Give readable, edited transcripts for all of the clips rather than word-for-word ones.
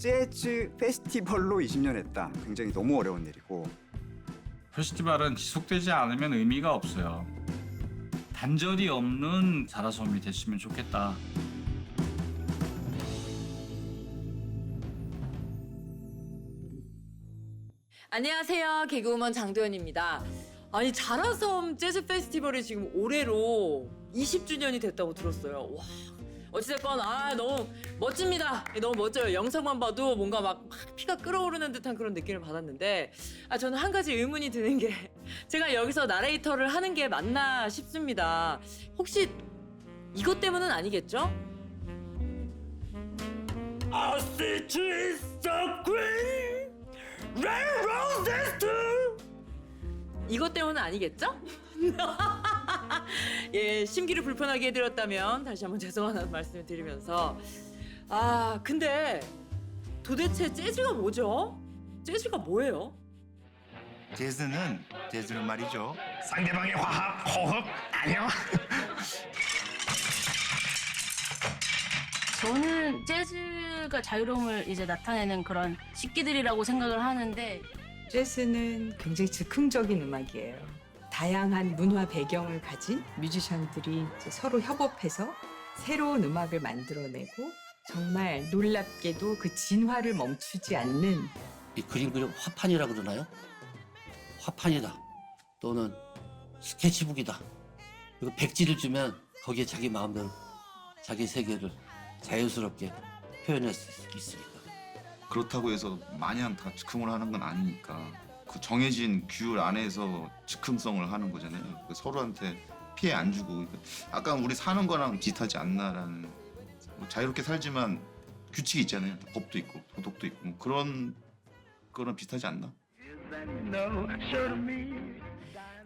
재즈 페스티벌로 20년 했다. 굉장히 너무 어려운 일이고. 페스티벌은 지속되지 않으면 의미가 없어요. 단절이 없는 자라섬이 됐으면 좋겠다. 안녕하세요. 개그우먼 장도연입니다. 아니 자라섬 재즈 페스티벌이 지금 올해로 20주년이 됐다고 들었어요. 와, 어찌됐건 너무 멋집니다. 너무 멋져요. 영상만 봐도 뭔가 막 피가 끓어오르는 듯한 그런 느낌을 받았는데 저는 한 가지 의문이 드는 게 제가 여기서 나레이터를 하는 게 맞나 싶습니다. 혹시 이것 때문은 아니겠죠? I see trees so green, red roses too. 이것 때문은 아니겠죠? 예, 심기를 불편하게 해드렸다면 다시 한번 죄송하다는 말씀을 드리면서 근데 도대체 재즈가 뭐죠? 재즈가 뭐예요? 재즈는 재즈는 말이죠. 상대방의 화합, 호흡 아니요. 저는 재즈가 자유로움을 이제 나타내는 그런 식기들이라고 생각을 하는데 재즈는 굉장히 즉흥적인 음악이에요. 다양한 문화 배경을 가진 뮤지션들이 이제 서로 협업해서 새로운 음악을 만들어내고 정말 놀랍게도 그 진화를 멈추지 않는 이 그림 화판이라 그러나요? 화판이다. 또는 스케치북이다. 그리고 백지를 주면 거기에 자기 마음대로 자기 세계를 자유스럽게 표현할 수 있으니까. 그렇다고 해서 마냥 다 즉흥을 하는 건 아니니까 그 정해진 규율 안에서 즉흥성을 하는 거잖아요. 서로한테 피해 안 주고. 아까 우리 사는 거랑 비슷하지 않나라는, 뭐 자유롭게 살지만 규칙이 있잖아요. 법도 있고 도덕도 있고 뭐 그런 거랑 비슷하지 않나?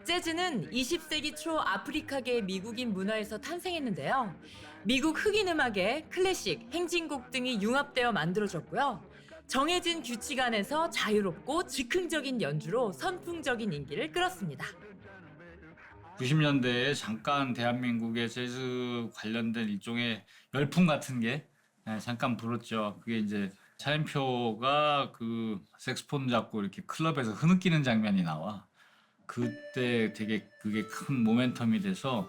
재즈는 20세기 초 아프리카계 미국인 문화에서 탄생했는데요. 미국 흑인 음악에 클래식, 행진곡 등이 융합되어 만들어졌고요. 정해진 규칙 안에서 자유롭고 즉흥적인 연주로 선풍적인 인기를 끌었습니다. 90년대에 잠깐 대한민국의 재즈 관련된 일종의 열풍 같은 게 잠깐 불었죠. 그게 이제 차인표가 그 색소폰 잡고 이렇게 클럽에서 흐느끼는 장면이 나와. 그때 되게 그게 큰 모멘텀이 돼서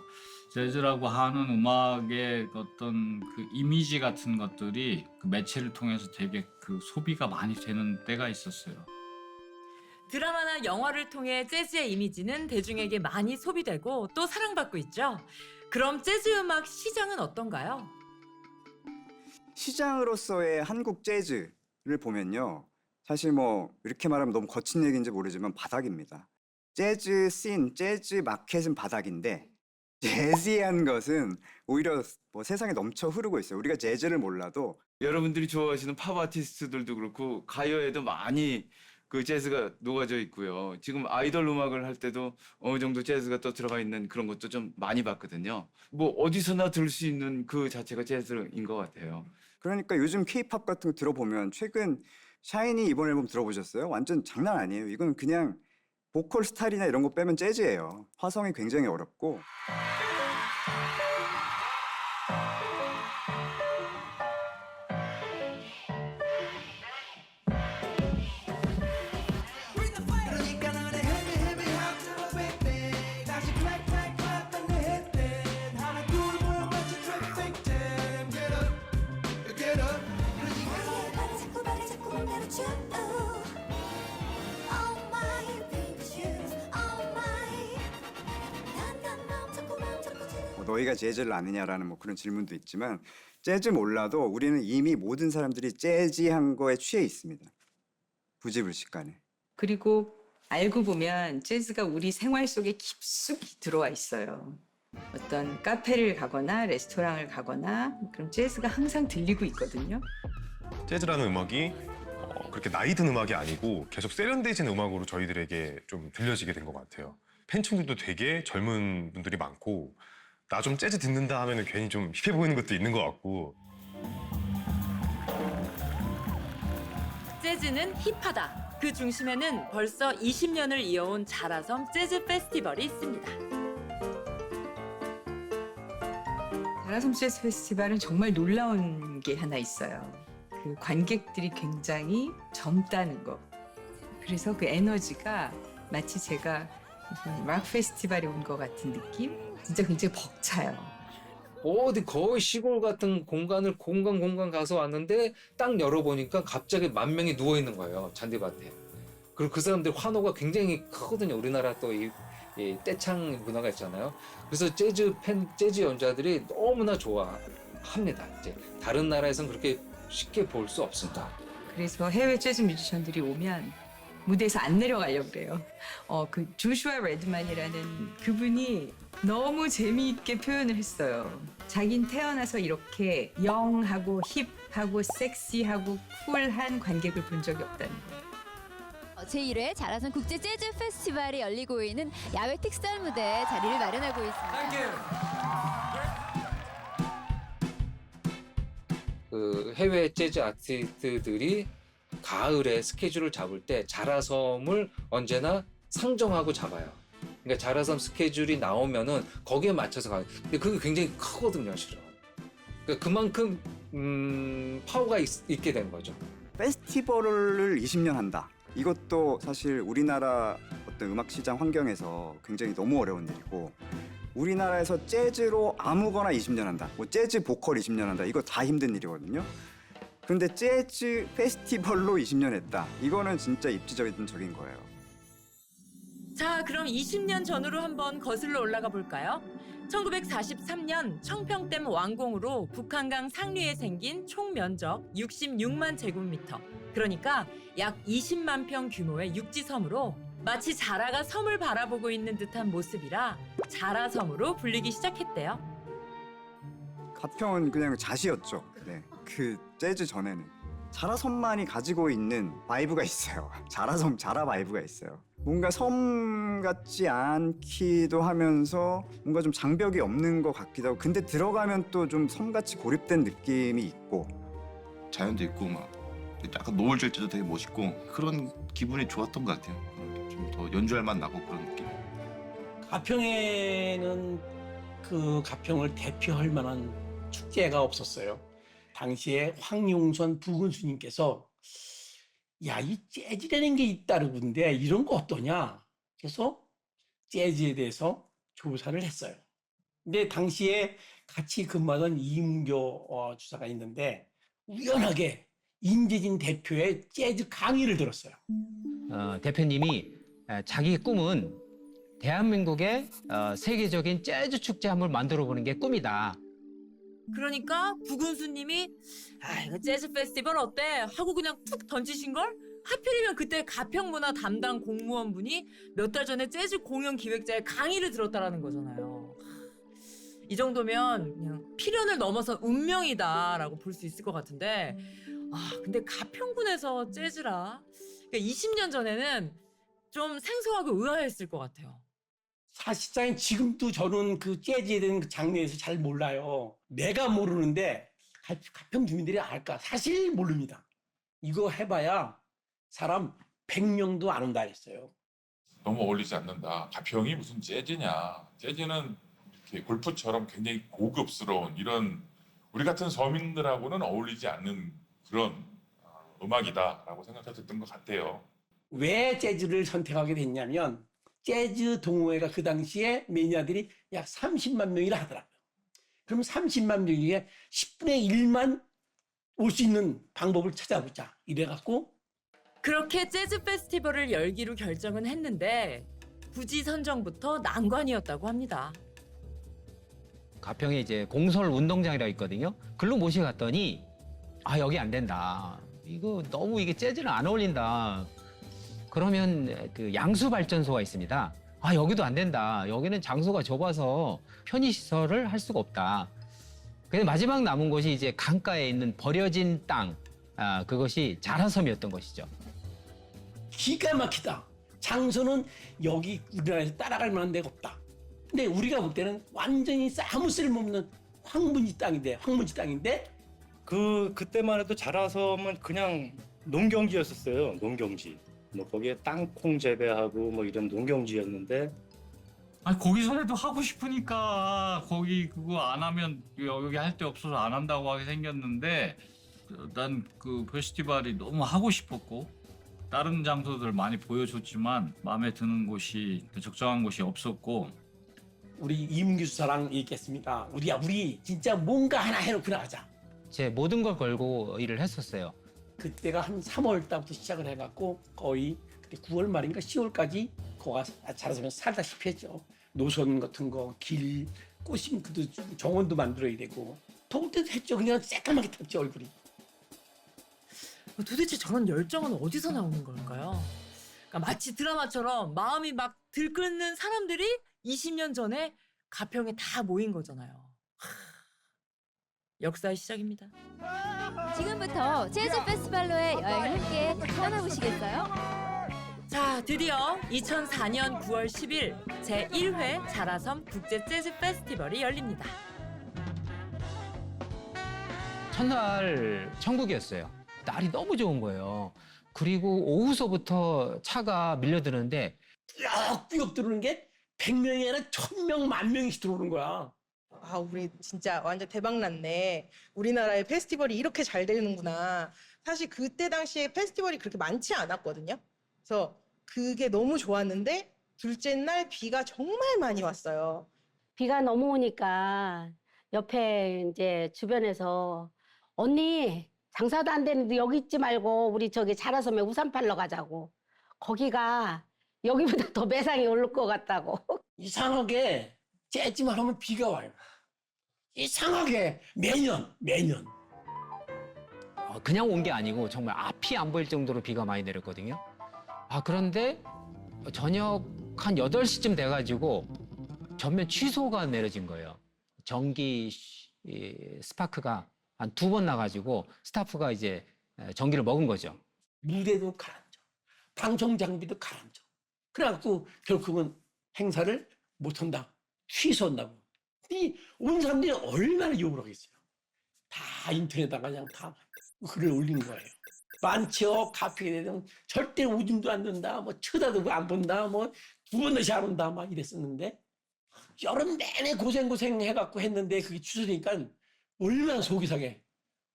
재즈라고 하는 음악의 어떤 그 이미지 같은 것들이 그 매체를 통해서 되게 그 소비가 많이 되는 때가 있었어요. 드라마나 영화를 통해 재즈의 이미지는 대중에게 많이 소비되고 또 사랑받고 있죠. 그럼 재즈 음악 시장은 어떤가요? 시장으로서의 한국 재즈를 보면요. 사실 뭐 이렇게 말하면 너무 거친 얘기인지 모르지만 바닥입니다. 재즈 씬, 재즈 마켓은 바닥인데 재즈한 것은 오히려 뭐 세상에 넘쳐 흐르고 있어요. 우리가 재즈를 몰라도 여러분들이 좋아하시는 팝 아티스트들도 그렇고 가요에도 많이 그 재즈가 녹아져 있고요. 지금 아이돌 음악을 할 때도 어느 정도 재즈가 또 들어가 있는 그런 것도 좀 많이 봤거든요. 뭐 어디서나 들을 수 있는 그 자체가 재즈인 것 같아요. 그러니까 요즘 케이팝 같은 거 들어보면 최근 샤이니 이번 앨범 들어보셨어요? 완전 장난 아니에요. 이건 그냥 보컬 스타일이나 이런 거 빼면 재즈예요. 화성이 굉장히 어렵고. 너희가 재즈를 아느냐라는 뭐 그런 질문도 있지만 재즈 몰라도 우리는 이미 모든 사람들이 재즈한 거에 취해 있습니다. 부지불식간에. 그리고 알고 보면 재즈가 우리 생활 속에 깊숙이 들어와 있어요. 어떤 카페를 가거나 레스토랑을 가거나 그럼 재즈가 항상 들리고 있거든요. 재즈라는 음악이 그렇게 나이 든 음악이 아니고 계속 세련되진 음악으로 저희들에게 좀 들려지게 된 것 같아요. 팬층들도 되게 젊은 분들이 많고 나 좀 재즈 듣는다 하면 괜히 좀 힙해 보이는 것도 있는 것 같고. 재즈는 힙하다. 그 중심에는 벌써 20년을 이어온 자라섬 재즈 페스티벌이 있습니다. 자라섬 재즈 페스티벌은 정말 놀라운 게 하나 있어요. 그 관객들이 굉장히 젊다는 거. 그래서 그 에너지가 마치 제가 무슨 락 페스티벌에 온 것 같은 느낌? 진짜 굉장히 벅차요. 어디 거의 시골 같은 공간 가서 왔는데 딱 열어보니까 갑자기 10,000명이 누워 있는 거예요, 잔디밭에. 그리고 그 사람들 환호가 굉장히 크거든요. 우리나라 또 이 떼창 문화가 있잖아요. 그래서 재즈 연주자들이 너무나 좋아합니다. 이제 다른 나라에서는 그렇게 쉽게 볼 수 없습니다. 그래서 해외 재즈 뮤지션들이 오면 무대에서 안 내려가려고 그래요. 그 조슈아 레드만이라는 그분이 너무 재미있게 표현을 했어요. 자긴 태어나서 이렇게 영하고 힙하고 섹시하고 쿨한 관객을 본 적이 없다는 거예요. 제1회 자라섬 국제 재즈 페스티벌이 열리고 있는 야외 특설 무대에 자리를 마련하고 있습니다. 그 해외 재즈 아티스트들이 가을에 스케줄을 잡을 때 자라섬을 언제나 상정하고 잡아요. 그러니까 자라섬 스케줄이 나오면은 거기에 맞춰서 가요. 근데 그게 굉장히 크거든요, 실은. 그러니까 그만큼 파워가 있게 된 거죠. 페스티벌을 20년 한다. 이것도 사실 우리나라 어떤 음악 시장 환경에서 굉장히 너무 어려운 일이고, 우리나라에서 재즈로 아무거나 20년 한다. 뭐 재즈 보컬 20년 한다. 이거 다 힘든 일이거든요. 그런데 재즈 페스티벌로 20년 했다. 이거는 진짜 입지적인 거예요. 자, 그럼 20년 전으로 한번 거슬러 올라가 볼까요? 1943년 청평댐 완공으로 북한강 상류에 생긴 총 면적 66만 제곱미터. 그러니까 약 20만 평 규모의 육지섬으로 마치 자라가 섬을 바라보고 있는 듯한 모습이라 자라섬으로 불리기 시작했대요. 가평은 그냥 잣이었죠. 네. 그 재즈 전에는 자라섬만이 가지고 있는 바이브가 있어요. 자라 바이브가 있어요. 뭔가 섬 같지 않기도 하면서 뭔가 좀 장벽이 없는 것 같기도 하고, 근데 들어가면 또 좀 섬같이 고립된 느낌이 있고, 자연도 있고 막 약간 노을절제도 되게 멋있고 그런 기분이 좋았던 것 같아요. 좀 더 연주할 맛 나고 그런 느낌. 가평에는 그 가평을 대표할 만한 축제가 없었어요. 당시에 황용선 부군수님께서 야, 이 재즈라는 게 있다는데 이런 거 어떠냐? 그래서 재즈에 대해서 조사를 했어요. 근데 당시에 같이 근무하던 이문교 주사가 있는데 우연하게 임재진 대표의 재즈 강의를 들었어요. 대표님이 자기 꿈은 대한민국의 세계적인 재즈 축제 한번 만들어 보는 게 꿈이다. 그러니까 부군수님이 이거 재즈 페스티벌 어때? 하고 그냥 툭 던지신걸? 하필이면 그때 가평문화 담당 공무원분이 몇 달 전에 재즈 공연 기획자의 강의를 들었다라는 거잖아요. 이 정도면 그냥 필연을 넘어선 운명이다라고 볼 수 있을 것 같은데, 근데 가평군에서 재즈라? 그러니까 20년 전에는 좀 생소하고 의아했을 것 같아요. 사실상 지금도 저는 그 재즈에 대한 그 장르에서 잘 몰라요. 내가 모르는데 가평 주민들이 알까? 사실 모릅니다. 이거 해봐야 사람 100명도 안 온다 했어요. 너무 어울리지 않는다. 가평이 무슨 재즈냐. 재즈는 이렇게 골프처럼 굉장히 고급스러운 이런 우리 같은 서민들하고는 어울리지 않는 그런 음악이다라고 생각했던 것 같아요. 왜 재즈를 선택하게 됐냐면 재즈 동호회가 그 당시에 매니아들이 약 30만 명이라 하더라고요. 그럼 30만 명 중에 10분의 1만 올 수 있는 방법을 찾아보자. 이래갖고 그렇게 재즈 페스티벌을 열기로 결정은 했는데 부지 선정부터 난관이었다고 합니다. 가평에 이제 공설 운동장이라고 있거든요. 글로 모셔갔더니 여기 안 된다. 이거 너무 이게 재즈랑 안 어울린다. 그러면 그 양수 발전소가 있습니다. 여기도 안 된다. 여기는 장소가 좁아서 편의 시설을 할 수가 없다. 근데 마지막 남은 곳이 이제 강가에 있는 버려진 땅, 그것이 자라섬이었던 것이죠. 기가 막히다. 장소는 여기 우리나라에서 따라갈 만한 데가 없다. 근데 우리가 볼 때는 완전히 아무 쓸모없는 황무지 땅인데 그때만 해도 자라섬은 그냥 농경지였었어요. 농경지. 뭐 거기에 땅콩 재배하고 뭐 이런 농경지였는데 거기서라도 하고 싶으니까 거기 그거 안 하면 여기 할 데 없어서 안 한다고 하게 생겼는데 난 그 페스티벌이 너무 하고 싶었고 다른 장소들 많이 보여줬지만 마음에 드는 곳이 적정한 곳이 없었고 우리 이문규 수사랑 얘기했습니다. 우리 진짜 뭔가 하나 해놓고 나가자. 제 모든 걸 걸고 일을 했었어요. 그때가 한 3월 달부터 시작을 해갖고 거의 그때 9월 말인가 10월까지 거가 자라서면 살다시피 했죠. 노선 같은 거, 길, 꽃심그도 정원도 만들어야 되고 더울 때도 했죠. 그냥 새까맣게 탔죠 얼굴이. 도대체 저런 열정은 어디서 나오는 걸까요? 그러니까 마치 드라마처럼 마음이 막 들끓는 사람들이 20년 전에 가평에 다 모인 거잖아요. 역사의 시작입니다. 지금부터 재즈 페스티벌로의 여행을 함께 떠나보시겠어요? 자, 드디어 2004년 9월 10일 제1회 자라섬 국제 재즈 페스티벌이 열립니다. 첫날 천국이었어요. 날이 너무 좋은 거예요. 그리고 오후서부터 차가 밀려드는데 꾸역꾸역 들어오는 게 100명이 아니라 1000명, 10,000명씩 들어오는 거야. 아, 우리 진짜 완전 대박 났네. 우리나라의 페스티벌이 이렇게 잘 되는구나. 사실 그때 당시에 페스티벌이 그렇게 많지 않았거든요. 그래서 그게 너무 좋았는데 둘째 날 비가 정말 많이 왔어요. 비가 너무 오니까 옆에 이제 주변에서 언니 장사도 안 되는데 여기 있지 말고 우리 저기 자라섬에 우산 팔러 가자고. 거기가 여기보다 더 매상이 오를 것 같다고. 이상하게 재즈만 하면 비가 와요. 이상하게 매년. 그냥 온 게 아니고 정말 앞이 안 보일 정도로 비가 많이 내렸거든요. 그런데 저녁 한 8시쯤 돼가지고 전면 취소가 내려진 거예요. 전기 스파크가 한 2번 나가지고 스타프가 이제 전기를 먹은 거죠. 무대도 가라앉아. 방송 장비도 가라앉아. 그래갖고 결국은 행사를 못한다. 취소한다고. 온 사람들이 얼마나 욕을 하겠어요. 다 인터넷에다가 그냥 다 글을 올린 거예요. 많죠. 카페에 대해서 절대 오줌도 안 된다. 뭐 쳐다도 안 본다. 뭐 2번 다시 안 온다. 막 이랬었는데 여름 내내 고생 해갖고 했는데 그게 취소되니까 얼마나 속이 상해.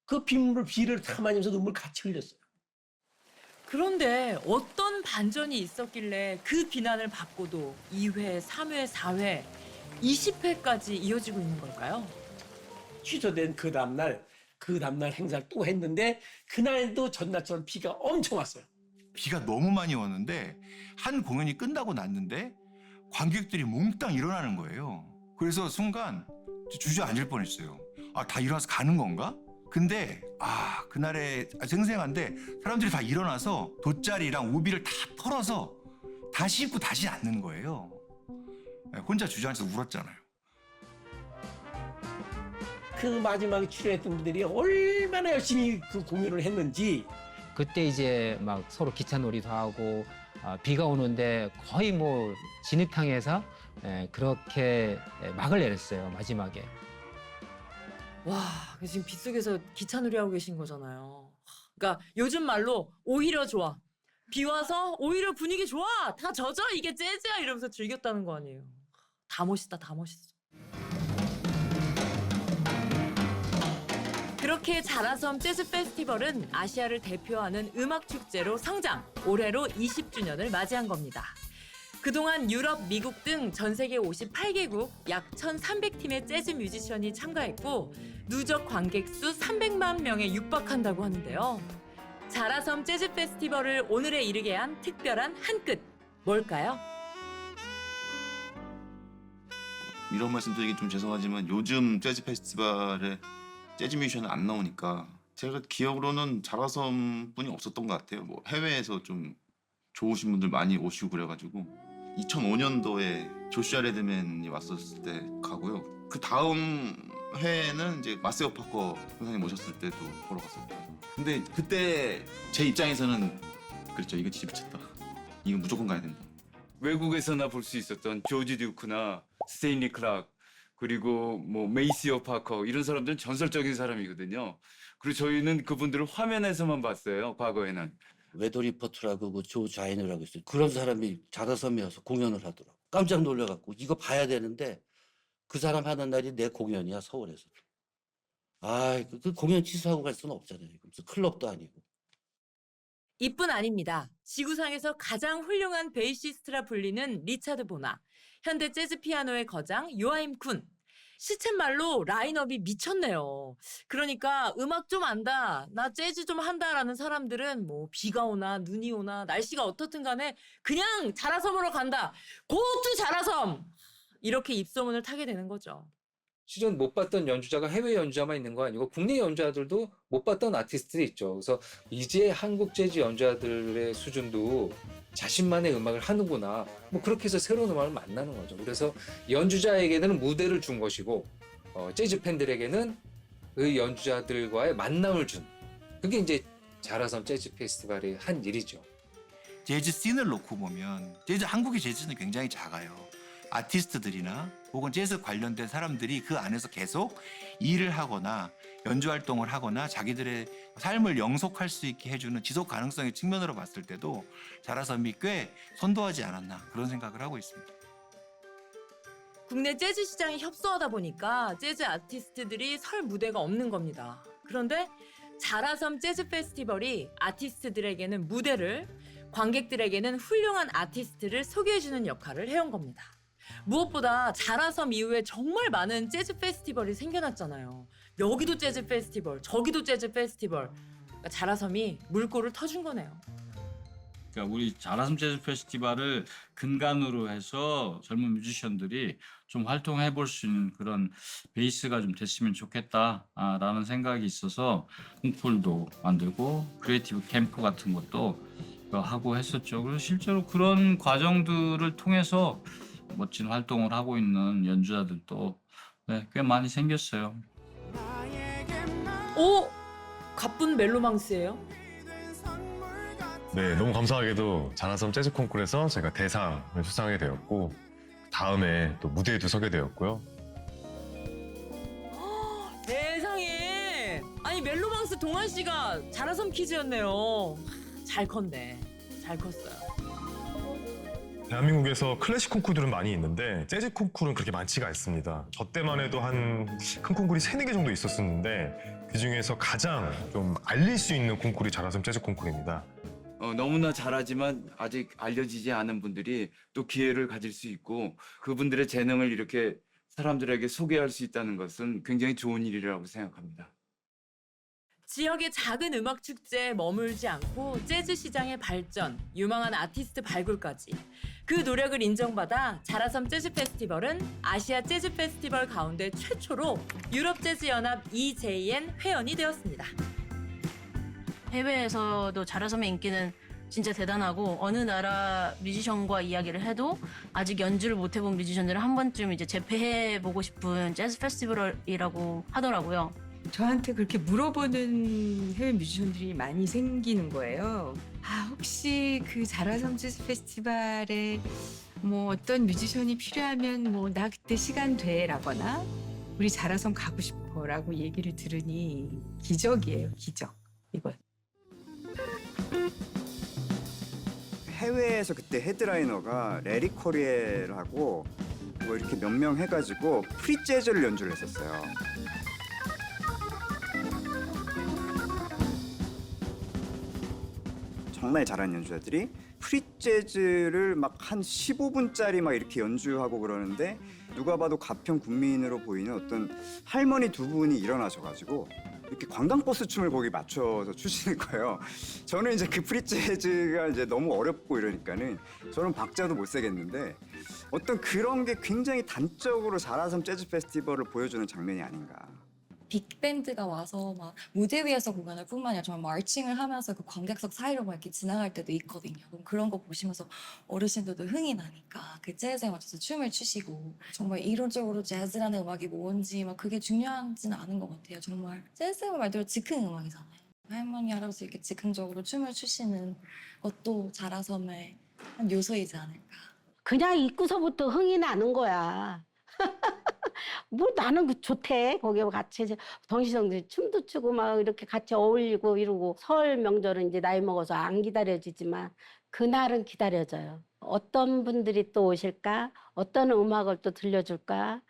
그 비를 참아내면서 눈물 같이 흘렸어요. 그런데 어떤 반전이 있었길래 그 비난을 받고도 2회, 3회, 4회, 20회까지 이어지고 있는 걸까요? 취소된 그 다음날 행사를 또 했는데 그날도 전날처럼 비가 엄청 왔어요. 비가 너무 많이 왔는데 한 공연이 끝나고 났는데 관객들이 몽땅 일어나는 거예요. 그래서 순간 주저앉을 뻔했어요. 다 일어나서 가는 건가? 근데 그날에 생생한데 사람들이 다 일어나서 돗자리랑 우비를 다 털어서 다시 입고 다시 앉는 거예요. 혼자 주저앉아서 울었잖아요. 그 마지막에 출연했던 분들이 얼마나 열심히 그 공연을 했는지. 그때 이제 막 서로 기차놀이도 하고 비가 오는데 거의 뭐 진흙탕에서 그렇게 막을 내렸어요. 마지막에. 와, 지금 빗속에서 기차놀이 하고 계신 거잖아요. 그러니까 요즘 말로 오히려 좋아. 비 와서 오히려 분위기 좋아. 다 젖어. 이게 재즈야. 이러면서 즐겼다는 거 아니에요. 다 멋있다. 다 멋있어. 그렇게 자라섬 재즈 페스티벌은 아시아를 대표하는 음악 축제로 성장. 올해로 20주년을 맞이한 겁니다. 그동안 유럽, 미국 등 전 세계 58개국 약 1,300팀의 재즈 뮤지션이 참가했고 누적 관객 수 300만 명에 육박한다고 하는데요. 자라섬 재즈 페스티벌을 오늘에 이르게 한 특별한 한 끗. 뭘까요? 이런 말씀 드리기 좀 죄송하지만 요즘 재즈 페스티벌에 재즈 뮤지션은 안 나오니까 제가 기억으로는 자라섬 분이 없었던 것 같아요. 뭐 해외에서 좀 좋으신 분들 많이 오시고 그래가지고 2005년도에 조슈아 레드맨이 왔었을 때 가고요. 그 다음 해에는 이제 마세오 파커 선생님 오셨을 때도 보러 갔었고. 근데 그때 제 입장에서는 그랬죠. 이거 진짜 미쳤다. 이거 무조건 가야 된다. 외국에서나 볼 수 있었던 조지 듀크나 스테인리 클락 그리고 뭐 메이시오 파커 이런 사람들은 전설적인 사람이거든요. 그리고 저희는 그분들을 화면에서만 봤어요. 과거에는. 웨더 리포트라고 그 조 자이너라고 있어요. 그런 사람이 자라섬에 와서 공연을 하더라고. 깜짝 놀라갖고 이거 봐야 되는데 그 사람 하는 날이 내 공연이야 서울에서. 그 공연 취소하고 갈 수는 없잖아요. 무슨 클럽도 아니고. 이뿐 아닙니다. 지구상에서 가장 훌륭한 베이시스트라 불리는 리차드 보나, 현대 재즈 피아노의 거장 요아임 쿤. 시쳇말로 라인업이 미쳤네요. 그러니까 음악 좀 안다, 나 재즈 좀 한다라는 사람들은 뭐 비가 오나 눈이 오나 날씨가 어떻든 간에 그냥 자라섬으로 간다. 고 투 자라섬! 이렇게 입소문을 타게 되는 거죠. 실은 못 봤던 연주자가 해외 연주자만 있는 거 아니고 국내 연주자들도 못 봤던 아티스트들이 있죠. 그래서 이제 한국 재즈 연주자들의 수준도 자신만의 음악을 하는구나. 뭐 그렇게 해서 새로운 음악을 만나는 거죠. 그래서 연주자에게는 무대를 준 것이고 재즈 팬들에게는 그 연주자들과의 만남을 준, 그게 이제 자라섬 재즈 페스티벌의 한 일이죠. 재즈 씬을 놓고 보면 한국의 재즈는 굉장히 작아요. 아티스트들이나 혹은 재즈 관련된 사람들이 그 안에서 계속 일을 하거나 연주 활동을 하거나 자기들의 삶을 영속할 수 있게 해주는 지속 가능성의 측면으로 봤을 때도 자라섬이 꽤 선도하지 않았나 그런 생각을 하고 있습니다. 국내 재즈 시장이 협소하다 보니까 재즈 아티스트들이 설 무대가 없는 겁니다. 그런데 자라섬 재즈 페스티벌이 아티스트들에게는 무대를, 관객들에게는 훌륭한 아티스트를 소개해주는 역할을 해온 겁니다. 무엇보다 자라섬 이후에 정말 많은 재즈 페스티벌이 생겨났잖아요. 여기도 재즈 페스티벌, 저기도 재즈 페스티벌. 그러니까 자라섬이 물꼬를 터준 거네요. 그러니까 우리 자라섬 재즈 페스티벌을 근간으로 해서 젊은 뮤지션들이 좀 활동해 볼 수 있는 그런 베이스가 좀 됐으면 좋겠다라는 생각이 있어서 콩쿨도 만들고 크리에이티브 캠프 같은 것도 하고 했었죠. 그래서 실제로 그런 과정들을 통해서 멋진 활동을 하고 있는 연주자들도 꽤 많이 생겼어요. 오! 가쁜 멜로망스예요? 네, 너무 감사하게도 자라섬 재즈 콩쿠르에서 제가 대상을 수상하게 되었고 다음에 또 무대에도 서게 되었고요. 세상에! 아니 멜로망스 동환 씨가 자라섬 퀴즈였네요. 잘 컸네. 잘 컸어요. 대한민국에서 클래식 콩쿠르들은 많이 있는데 재즈 콩쿠르는 그렇게 많지가 않습니다. 저 때만 해도 한 큰 콩쿠르이 3-4개 정도 있었는데 그중에서 가장 좀 알릴 수 있는 콩쿠르이 자라섬 재즈 콩쿠르입니다. 너무나 잘하지만 아직 알려지지 않은 분들이 또 기회를 가질 수 있고 그분들의 재능을 이렇게 사람들에게 소개할 수 있다는 것은 굉장히 좋은 일이라고 생각합니다. 지역의 작은 음악 축제에 머물지 않고 재즈 시장의 발전, 유망한 아티스트 발굴까지 그 노력을 인정받아 자라섬 재즈 페스티벌은 아시아 재즈 페스티벌 가운데 최초로 유럽 재즈 연합 EJN 회원이 되었습니다. 해외에서도 자라섬의 인기는 진짜 대단하고 어느 나라 뮤지션과 이야기를 해도 아직 연주를 못 해본 뮤지션들은 한 번쯤 이제 재패해보고 싶은 재즈 페스티벌이라고 하더라고요. 저한테 그렇게 물어보는 해외 뮤지션들이 많이 생기는 거예요. 혹시 그 자라섬 재즈 페스티벌에 뭐 어떤 뮤지션이 필요하면 뭐 나 그때 시간 돼라거나 우리 자라섬 가고 싶어라고 얘기를 들으니 기적이에요, 기적. 이건. 해외에서 그때 헤드라이너가 레리 코리엘하고 뭐 이렇게 몇 명 해가지고 프리 재즈를 연주를 했었어요. 정말 잘하는 연주자들이 프리 재즈를 막 한 15분짜리 막 이렇게 연주하고 그러는데 누가 봐도 가평 군민으로 보이는 어떤 할머니 두 분이 일어나셔가지고 이렇게 관광버스 춤을 거기 맞춰서 추시는 거예요. 저는 이제 그 프리 재즈가 이제 너무 어렵고 이러니까는 저는 박자도 못 세겠는데 어떤 그런 게 굉장히 단적으로 자라섬 재즈 페스티벌을 보여주는 장면이 아닌가. 빅밴드가 와서 막 무대 위에서 공연할 뿐만 아니라 정말 마르칭을 하면서 그 관객석 사이로 막 이렇게 지나갈 때도 있거든요. 그럼 그런 거 보시면서 어르신들도 흥이 나니까 그 재즈에 맞춰서 춤을 추시고 정말 이론적으로 재즈라는 음악이 뭔지 막 그게 중요하지는 않은 것 같아요. 정말 재즈가 말대로 즉흥 음악이잖아요. 할머니 할아버지 이렇게 즉흥적으로 춤을 추시는 것도 자라섬의 한 요소이지 않을까. 그냥 입구서부터 흥이 나는 거야. 뭐 나는 그 좋대. 거기 같이 덩실덩실 춤도 추고 막 이렇게 같이 어울리고 이러고 설 명절은 이제 나이 먹어서 안 기다려지지만 그날은 기다려져요. 어떤 분들이 또 오실까? 어떤 음악을 또 들려줄까?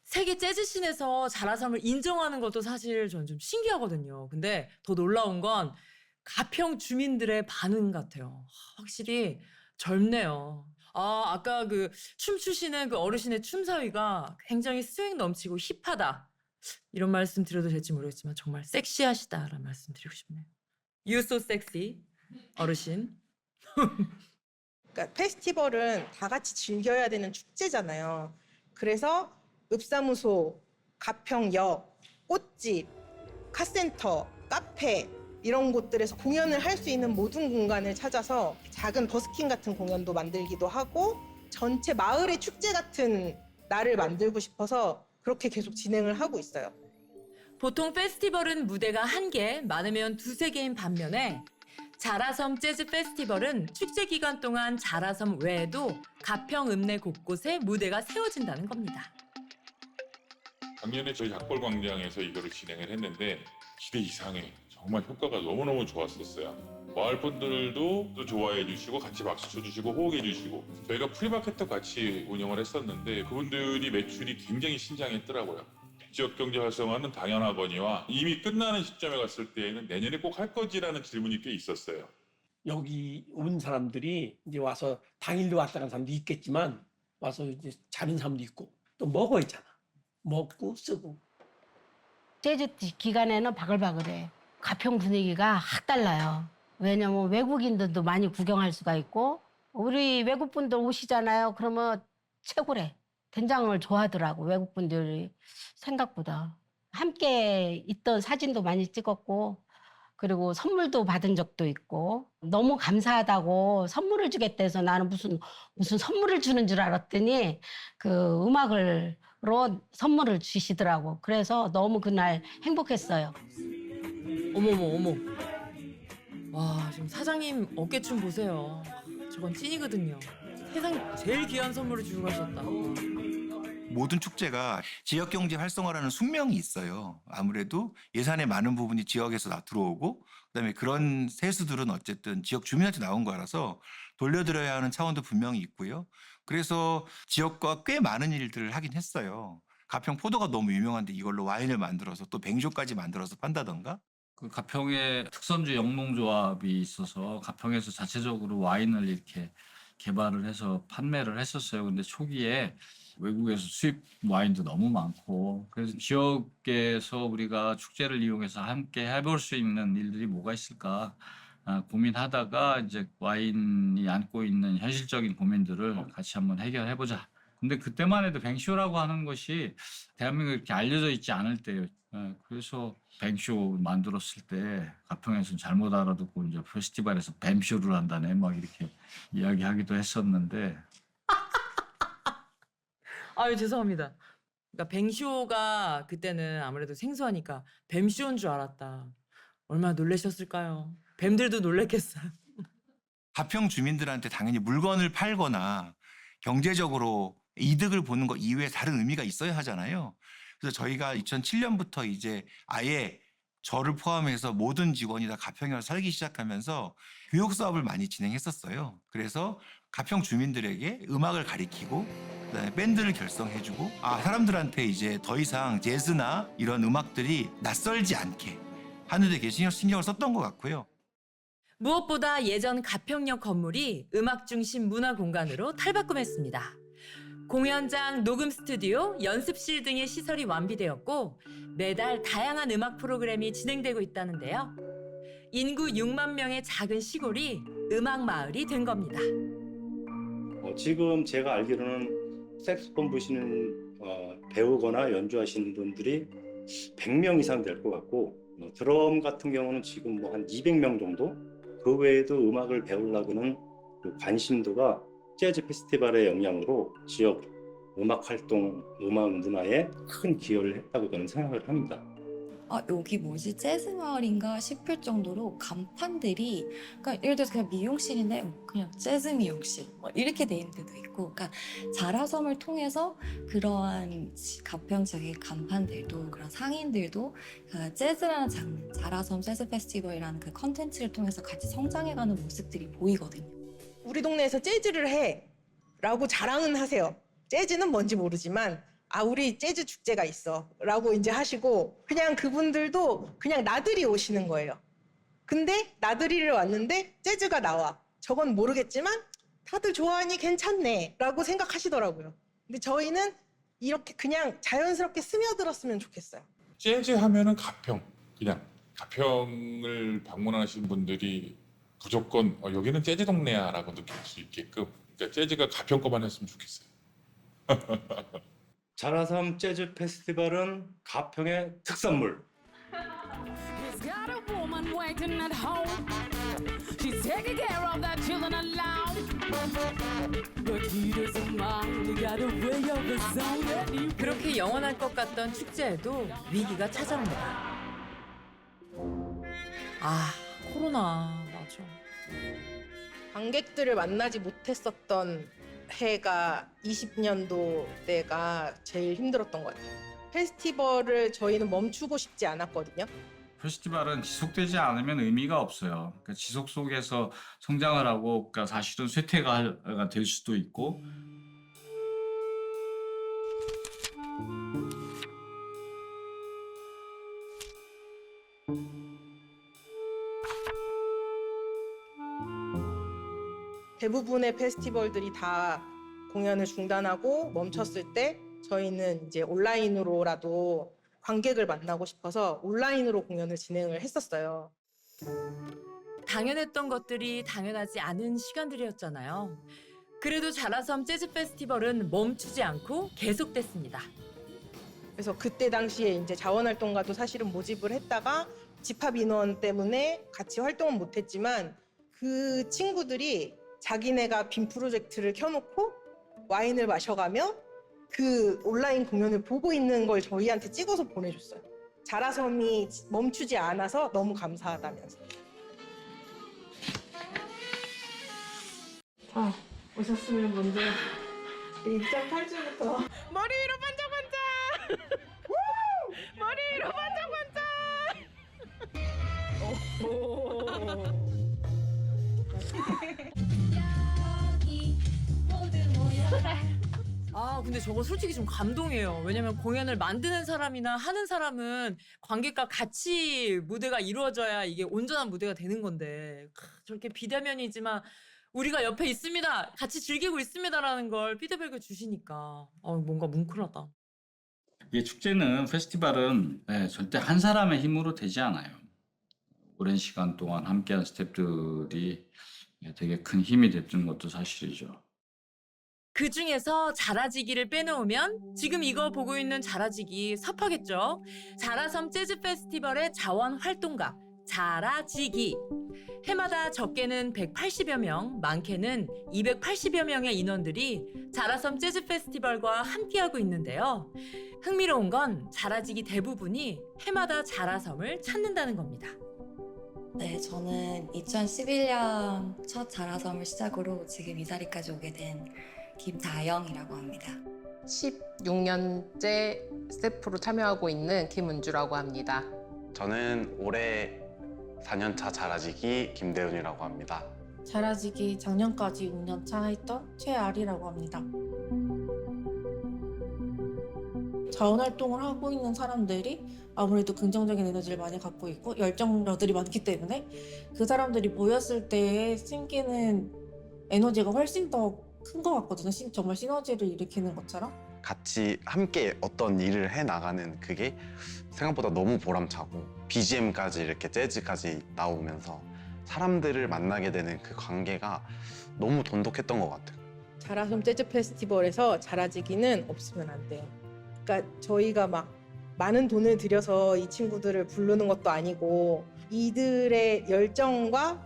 세계 재즈씬에서 자라섬을 인정하는 것도 사실 저는 좀 신기하거든요. 근데 더 놀라운 건 가평 주민들의 반응 같아요. 확실히 젊네요. 아까 그 춤추시는 그 어르신의 춤사위가 굉장히 스웩 넘치고 힙하다. 이런 말씀 드려도 될지 모르겠지만 정말 섹시하시다라는 말씀 드리고 싶네요. You so sexy, 어르신. 그러니까 페스티벌은 다 같이 즐겨야 되는 축제잖아요. 그래서 읍사무소, 가평역, 꽃집, 카센터, 카페 이런 곳들에서 공연을 할 수 있는 모든 공간을 찾아서 작은 버스킹 같은 공연도 만들기도 하고 전체 마을의 축제 같은 날을 만들고 싶어서 그렇게 계속 진행을 하고 있어요. 보통 페스티벌은 무대가 1개, 많으면 2-3개인 반면에 자라섬 재즈 페스티벌은 축제 기간 동안 자라섬 외에도 가평 읍내 곳곳에 무대가 세워진다는 겁니다. 작년에 저희 약골광장에서 이거를 진행을 했는데 기대 이상의 정말 효과가 너무너무 좋았었어요. 마을 분들도 또 좋아해 주시고 같이 박수 쳐주시고 호응해 주시고 저희가 프리마켓도 같이 운영을 했었는데 그분들이 매출이 굉장히 신장했더라고요. 지역경제 활성화는 당연하거니와 이미 끝나는 시점에 갔을 때에는 내년에 꼭 할 거지라는 질문이 꽤 있었어요. 여기 온 사람들이 이제 와서 당일로 왔다 간 사람도 있겠지만 와서 이제 자는 사람도 있고 또 먹어 있잖아. 먹고 쓰고. 재즈 기간에는 바글바글해. 가평 분위기가 확 달라요. 왜냐면 외국인들도 많이 구경할 수가 있고 우리 외국분들 오시잖아요. 그러면 최고래. 된장을 좋아하더라고 외국분들이 생각보다. 함께 있던 사진도 많이 찍었고 그리고 선물도 받은 적도 있고 너무 감사하다고 선물을 주겠다 해서 나는 무슨 선물을 주는 줄 알았더니 그 음악으로 선물을 주시더라고. 그래서 너무 그날 행복했어요. 어머. 와, 지금 사장님 어깨춤 보세요. 저건 찐이거든요. 세상 제일 귀한 선물을 주고 가셨다. 모든 축제가 지역경제 활성화라는 숙명이 있어요. 아무래도 예산의 많은 부분이 지역에서 들어오고 그다음에 그런 세수들은 어쨌든 지역 주민한테 나온 거라서 돌려드려야 하는 차원도 분명히 있고요. 그래서 지역과 꽤 많은 일들을 하긴 했어요. 가평 포도가 너무 유명한데 이걸로 와인을 만들어서 또 뱅쇼까지 만들어서 판다던가. 그 가평에 특선주 영농조합이 있어서 가평에서 자체적으로 와인을 이렇게 개발을 해서 판매를 했었어요. 근데 초기에 외국에서 수입 와인도 너무 많고 그래서 지역에서 우리가 축제를 이용해서 함께 해볼 수 있는 일들이 뭐가 있을까 고민하다가 이제 와인이 안고 있는 현실적인 고민들을 같이 한번 해결해보자. 근데 그때만 해도 뱅쇼라고 하는 것이 대한민국에 이렇게 알려져 있지 않을 때예요. 그래서 뱅쇼 만들었을 때 가평에서는 잘못 알아듣고 이제 페스티벌에서 뱀쇼를 한다네 막 이렇게 이야기하기도 했었는데. 아유 죄송합니다. 그러니까 뱅쇼가 그때는 아무래도 생소하니까 뱀쇼인 줄 알았다. 얼마나 놀라셨을까요? 뱀들도 놀랬겠어요. 가평 주민들한테 당연히 물건을 팔거나 경제적으로 이득을 보는 것 이외에 다른 의미가 있어야 하잖아요. 그래서 저희가 2007년부터 이제 아예 저를 포함해서 모든 직원이 다 가평에 와서 살기 시작하면서 교육 사업을 많이 진행했었어요. 그래서 가평 주민들에게 음악을 가리키고 그다음에 밴드를 결성해주고 사람들한테 이제 더 이상 재즈나 이런 음악들이 낯설지 않게 하는 데 신경을 썼던 것 같고요. 무엇보다 예전 가평역 건물이 음악 중심 문화 공간으로 탈바꿈했습니다. 공연장, 녹음 스튜디오, 연습실 등의 시설이 완비되었고 매달 다양한 음악 프로그램이 진행되고 있다는데요. 인구 6만 명의 작은 시골이 음악 마을이 된 겁니다. 지금 제가 알기로는 색소폰 부시는 배우거나 연주하시는 분들이 100명 이상 될 것 같고 드럼 같은 경우는 지금 뭐 한 200명 정도? 그 외에도 음악을 배우려고는 그 관심도가 재즈 페스티벌의 영향으로 지역 음악 활동, 음악 문화에 큰 기여를 했다고 저는 생각을 합니다. 여기 뭐지 재즈 마을인가 싶을 정도로 간판들이 그러니까 예를 들어서 그냥 미용실인데 그냥 재즈 미용실 이렇게 돼 있는 데도 있고 그러니까 자라섬을 통해서 그러한 가평 지역의 간판들도 그런 상인들도 그 재즈라는 장르, 자라섬 재즈 페스티벌이라는 그 컨텐츠를 통해서 같이 성장해가는 모습들이 보이거든요. 우리 동네에서 재즈를 해 라고 자랑은 하세요. 재즈는 뭔지 모르지만 아, 우리 재즈 축제가 있어 라고 이제 하시고, 그냥 그분들도 그냥 나들이 오시는 거예요. 근데 나들이를 왔는데 재즈가 나와. 저건 모르겠지만 다들 좋아하니 괜찮네 라고 생각하시더라고요. 근데 저희는 이렇게 그냥 자연스럽게 스며들었으면 좋겠어요. 재즈 하면은 가평, 그냥 가평을 방문하시는 분들이 무조건 여기는 재즈 동네야라고 느낄 수 있게끔, 그러니까 재즈가 가평 거만 했으면 좋겠어요. 자라섬 재즈 페스티벌은 가평의 특산물. He's got a woman waiting at home. She's taking care of the children alone. But he doesn't mind. He got a way of his own. And he 그렇게 영원할 것 같던 축제에도 위기가 찾아옵니다. 아, 코로나 맞아. 관객들을 만나지 못했었던 해가 20년도 때가 제일 힘들었던 것 같아요. 페스티벌을 저희는 멈추고 싶지 않았거든요. 페스티벌은 지속되지 않으면 의미가 없어요. 그러니까 지속 속에서 성장을 하고, 그러니까 사실은 쇠퇴가 될 수도 있고. 대부분의 페스티벌들이 다 공연을 중단하고 멈췄을 때 저희는 이제 온라인으로라도 관객을 만나고 싶어서 온라인으로 공연을 진행을 했었어요. 당연했던 것들이 당연하지 않은 시간들이었잖아요. 그래도 자라섬 재즈 페스티벌은 멈추지 않고 계속됐습니다. 그래서 그때 당시에 이제 자원활동가도 사실은 모집을 했다가 집합 인원 때문에 같이 활동은 못했지만, 그 친구들이 자기네가 빔 프로젝트를 켜놓고 와인을 마셔가며 그 온라인 공연을 보고 있는 걸 저희한테 찍어서 보내줬어요. 자라섬이 멈추지 않아서 너무 감사하다면서. 자, 오셨으면 먼저 입장 탈주부터. 머리 위로 반짝반짝! 머리 위로 반짝반짝! 아, 근데 저거 솔직히 좀 감동이에요. 왜냐면 공연을 만드는 사람이나 하는 사람은 관객과 같이 무대가 이루어져야 이게 온전한 무대가 되는 건데, 저렇게 비대면이지만 우리가 옆에 있습니다, 같이 즐기고 있습니다라는 걸 피드백을 주시니까 뭔가 뭉클하다. 이게 축제는, 페스티벌은 절대 한 사람의 힘으로 되지 않아요. 오랜 시간 동안 함께한 스태프들이 되게 큰 힘이 됐던 것도 사실이죠. 그 중에서 자라지기를 빼놓으면 지금 이거 보고 있는 자라지기 섭하겠죠. 자라섬 재즈 페스티벌의 자원 활동가 자라지기. 해마다 적게는 180여 명, 많게는 280여 명의 인원들이 자라섬 재즈 페스티벌과 함께하고 있는데요. 흥미로운 건 자라지기 대부분이 해마다 자라섬을 찾는다는 겁니다. 네, 저는 2011년 첫 자라섬을 시작으로 지금 이 자리까지 오게 된 김다영이라고 합니다. 16년째 스태프로 참여하고 있는 김은주라고 합니다. 저는 올해 4년차 자라지기 김대훈이라고 합니다. 자라지기 작년까지 5년차 했던 최아리라고 합니다. 자원활동을 하고 있는 사람들이 아무래도 긍정적인 에너지를 많이 갖고 있고 열정러들이 많기 때문에 그 사람들이 모였을 때 생기는 에너지가 훨씬 더 큰 것 같거든요. 정말 시너지를 일으키는 것처럼. 같이 함께 어떤 일을 해 나가는 그게 생각보다 너무 보람차고, BGM까지 이렇게 재즈까지 나오면서 사람들을 만나게 되는 그 관계가 너무 돈독했던 것 같아요. 자라섬 재즈 페스티벌에서 자라지기는 없으면 안 돼요. 그러니까 저희가 막 많은 돈을 들여서 이 친구들을 부르는 것도 아니고, 이들의 열정과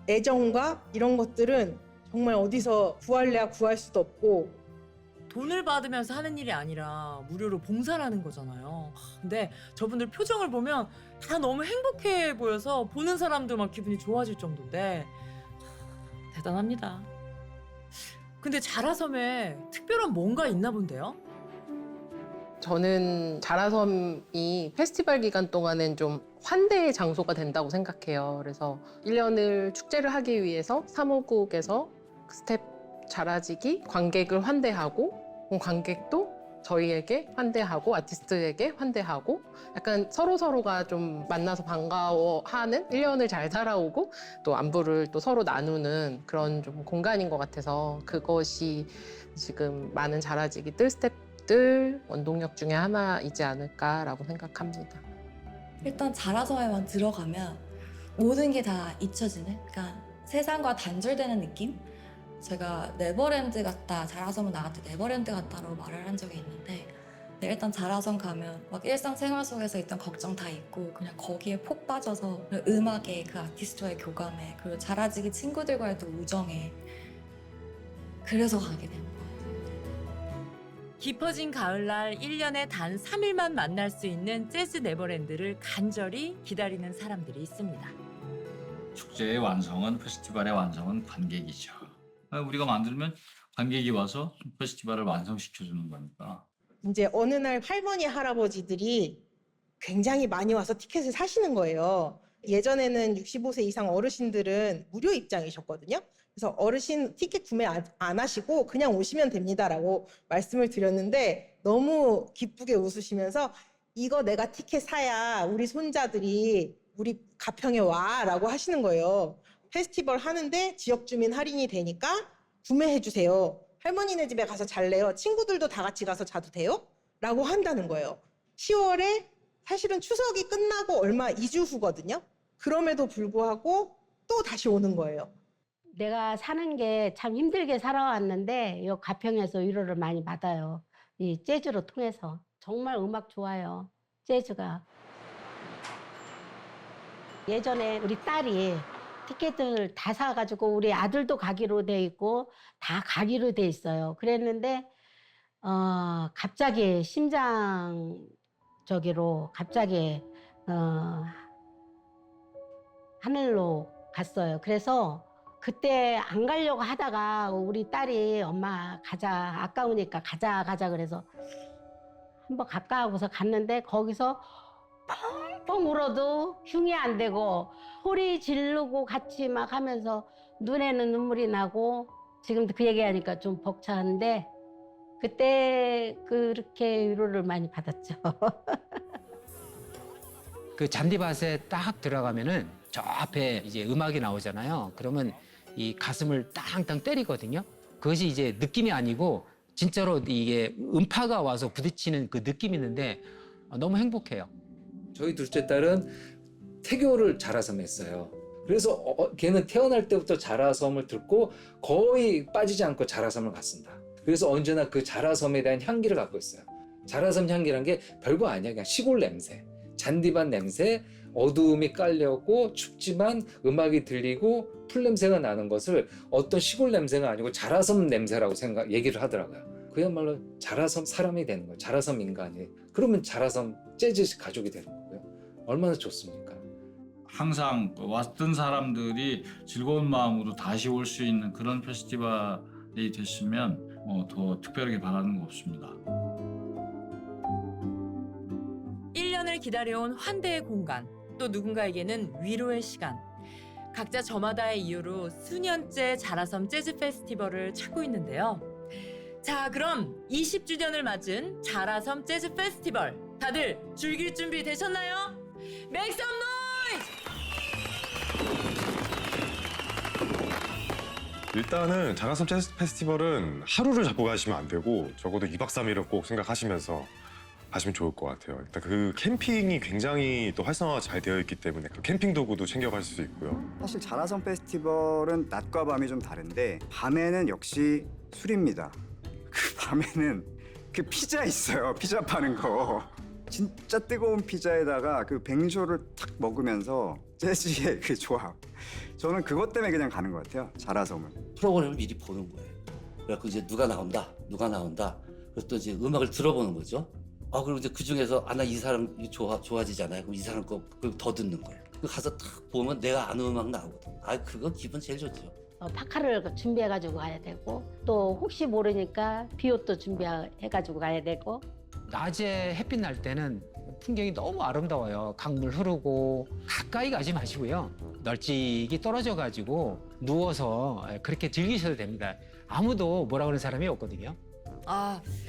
애정과 이런 것들은 정말 어디서 구할래야 구할 수도 없고, 돈을 받으면서 하는 일이 아니라 무료로 봉사를 하는 거잖아요. 근데 저분들 표정을 보면 다 너무 행복해 보여서 보는 사람도 막 기분이 좋아질 정도인데 대단합니다. 근데 자라섬에 특별한 뭔가 있나 본데요? 저는 자라섬이 페스티벌 기간 동안은 좀 환대의 장소가 된다고 생각해요. 그래서 1년을 축제를 하기 위해서 사무국에서 스텝 자라지기 관객을 환대하고, 관객도 저희에게 환대하고 아티스트에게 환대하고 약간 서로가 좀 만나서 반가워하는 1년을 잘 살아오고 또 안부를 또 서로 나누는 그런 좀 공간인 것 같아서 그것이 지금 많은 자라지기들, 스태프들 원동력 중에 하나이지 않을까라고 생각합니다. 일단 자라섬에만 들어가면 모든 게 다 잊혀지는, 그러니까 세상과 단절되는 느낌? 제가 네버랜드 같다, 자라섬은 나한테 네버랜드 같다라고 말을 한 적이 있는데, 네, 일단 자라섬 가면 막 일상생활 속에서 있던 걱정 다 잊고 그냥 거기에 폭 빠져서 그 음악에, 그 아티스트와의 교감에, 그리고 자라지기 친구들과의 또 우정에, 그래서 가게 된 거예요. 깊어진 가을날 1년에 단 3일만 만날 수 있는 재즈 네버랜드를 간절히 기다리는 사람들이 있습니다. 축제의 완성은, 페스티벌의 완성은 관객이죠. 우리가 만들면 관객이 와서 페스티벌을 완성시켜주는 거니까. 이제 어느 날 할머니 할아버지들이 굉장히 많이 와서 티켓을 사시는 거예요. 예전에는 65세 이상 어르신들은 무료 입장이셨거든요. 그래서 어르신 티켓 구매 안 하시고 그냥 오시면 됩니다라고 말씀을 드렸는데 너무 기쁘게 웃으시면서 이거 내가 티켓 사야 우리 손자들이 우리 가평에 와라고 하시는 거예요. 페스티벌 하는데 지역 주민 할인이 되니까 구매해 주세요. 할머니네 집에 가서 잘래요. 친구들도 다 같이 가서 자도 돼요? 라고 한다는 거예요. 10월에 사실은 추석이 끝나고 얼마 2주 후거든요. 그럼에도 불구하고 또 다시 오는 거예요. 내가 사는 게 참 힘들게 살아왔는데 이 가평에서 위로를 많이 받아요. 이 재즈로 통해서. 정말 음악 좋아요. 재즈가. 예전에 우리 딸이 티켓을 다 사가지고 우리 아들도 가기로 돼 있고 다 가기로 돼 있어요. 그랬는데 갑자기 심장 저기로 갑자기 하늘로 갔어요. 그래서 그때 안 가려고 하다가 우리 딸이 엄마 가자, 아까우니까 가자 그래서 한번 갈까 하고서 갔는데 거기서 펑펑 울어도 흉이 안 되고 소리 지르고 같이 막 하면서 눈에는 눈물이 나고 지금도 그 얘기하니까 좀 벅차는데 그때 그렇게 위로를 많이 받았죠. 그 잔디밭에 딱 들어가면은 저 앞에 이제 음악이 나오잖아요. 그러면 이 가슴을 땅땅 때리거든요. 그것이 이제 느낌이 아니고 진짜로 이게 음파가 와서 부딪히는 그 느낌이 있는데 너무 행복해요. 저희 둘째 딸은 태교를 자라섬에 했어요. 그래서 걔는 태어날 때부터 자라섬을 듣고 거의 빠지지 않고 자라섬을 갔습니다. 그래서 언제나 그 자라섬에 대한 향기를 갖고 있어요. 자라섬 향기란 게 별거 아니야. 그냥 시골 냄새, 잔디밭 냄새, 어두움이 깔려고 춥지만 음악이 들리고 풀 냄새가 나는 것을 어떤 시골 냄새가 아니고 자라섬 냄새라고 얘기를 하더라고요. 그야말로 자라섬 사람이 되는 거예요. 자라섬 인간이. 그러면 자라섬 재즈 가족이 되는 거고요. 얼마나 좋습니까? 항상 왔던 사람들이 즐거운 마음으로 다시 올 수 있는 그런 페스티벌이 됐으면 더 특별하게 바라는 거 없습니다. 1년을 기다려온 환대의 공간, 또 누군가에게는 위로의 시간. 각자 저마다의 이유로 수년째 자라섬 재즈 페스티벌을 찾고 있는데요. 자, 그럼 20주년을 맞은 자라섬 재즈 페스티벌, 다들 즐길 준비 되셨나요? Make some noise! 일단은 자라섬 재즈 페스티벌은 하루를 잡고 가시면 안 되고 적어도 2박 3일은 꼭 생각하시면서 가시면 좋을 것 같아요. 일단 그 캠핑이 굉장히 또 활성화가 잘 되어 있기 때문에 그 캠핑 도구도 챙겨갈 수 있고요. 사실 자라섬 페스티벌은 낮과 밤이 좀 다른데 밤에는 역시 술입니다. 그 밤에는 그 피자 있어요. 피자 파는 거. 진짜 뜨거운 피자에다가 그 뱅쇼를 탁 먹으면서 재즈의 그 조합. 저는 그것 때문에 그냥 가는 것 같아요. 자라섬은. 프로그램을 미리 보는 거예요. 그래갖고 이제 누가 나온다. 그래서 또 이제 음악을 들어보는 거죠. 그리고 이제 그 중에서 나 이 사람 좋아지잖아요. 그럼 이 사람 거 더 듣는 거예요. 가서 딱 보면 내가 아는 음악 나오거든. 그거 기분 제일 좋죠. 파카를 준비해가지고 가야 되고 또 혹시 모르니까 비옷도 준비해가지고 가야 되고. 낮에 햇빛 날 때는 풍경이 너무 아름다워요. 강물 흐르고 가까이 가지 마시고요. 널찍이 떨어져가지고 누워서 그렇게 즐기셔도 됩니다. 아무도 뭐라 그러는 사람이 없거든요.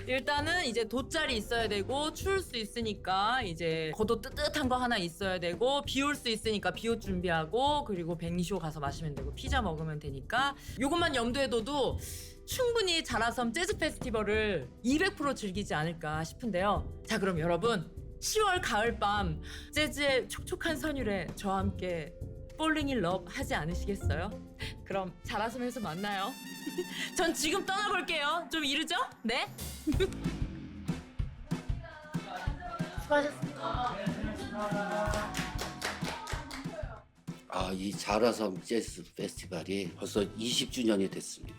일단은 이제 돗자리 있어야 되고 추울 수 있으니까 이제 겉옷 뜨뜻한 거 하나 있어야 되고 비 올 수 있으니까 비옷 준비하고 그리고 백리쇼 가서 마시면 되고 피자 먹으면 되니까 요것만 염두에 둬도 충분히 자라섬 재즈 페스티벌을 200% 즐기지 않을까 싶은데요. 자, 그럼 여러분 10월 가을밤 재즈의 촉촉한 선율에 저와 함께 Falling in Love 하지 않으시겠어요? 그럼 자라섬에서 만나요. 전 지금 떠나볼게요. 좀 이르죠? 네? 이 자라섬 재즈 페스티벌이 벌써 20주년이 됐습니다.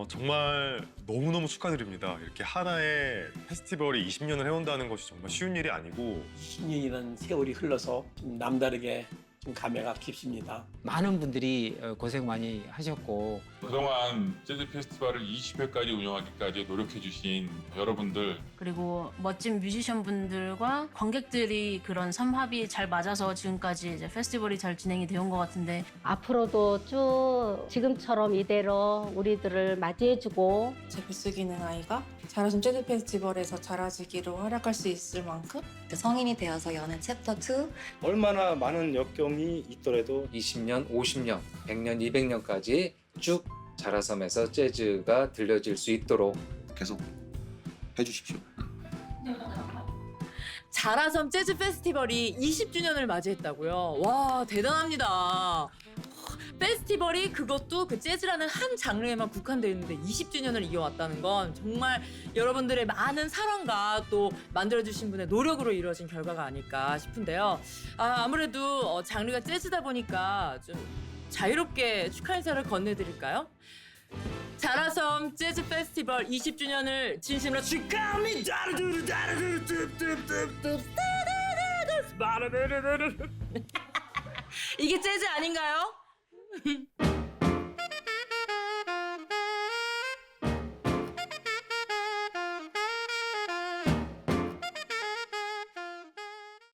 정말 너무너무 축하드립니다. 이렇게 하나의 페스티벌이 20년을 해온다는 것이 정말 쉬운 일이 아니고 10년이라는 세월이 흘러서 좀 남다르게 좀 감회가 깊습니다. 많은 분들이 고생 많이 하셨고 그동안 재즈 페스티벌을 20회까지 운영하기까지 노력해 주신 여러분들 그리고 멋진 뮤지션 분들과 관객들이 그런 삼합이 잘 맞아서 지금까지 이제 페스티벌이 잘 진행이 되온 것 같은데 앞으로도 쭉 지금처럼 이대로 우리들을 맞이해주고 제 뱃속에 있는 아이가 자라섬 재즈 페스티벌에서 자라지기로 활약할 수 있을 만큼 성인이 되어서 여는 챕터 2 얼마나 많은 역경이 있더라도 20년, 50년, 100년, 200년까지 쭉 자라섬에서 재즈가 들려질 수 있도록 계속 해주십시오. 자라섬 재즈 페스티벌이 20주년을 맞이했다고요? 와, 대단합니다. 페스티벌이 그것도 그 재즈라는 한 장르에만 국한되어 있는데 20주년을 이어왔다는 건 정말 여러분들의 많은 사랑과 또 만들어주신 분의 노력으로 이루어진 결과가 아닐까 싶은데요. 아무래도 장르가 재즈다 보니까 좀 자유롭게 축하 인사를 건네드릴까요? 자라섬 재즈 페스티벌 20주년을 진심으로 축하합니다. 이게 재즈 아닌가요?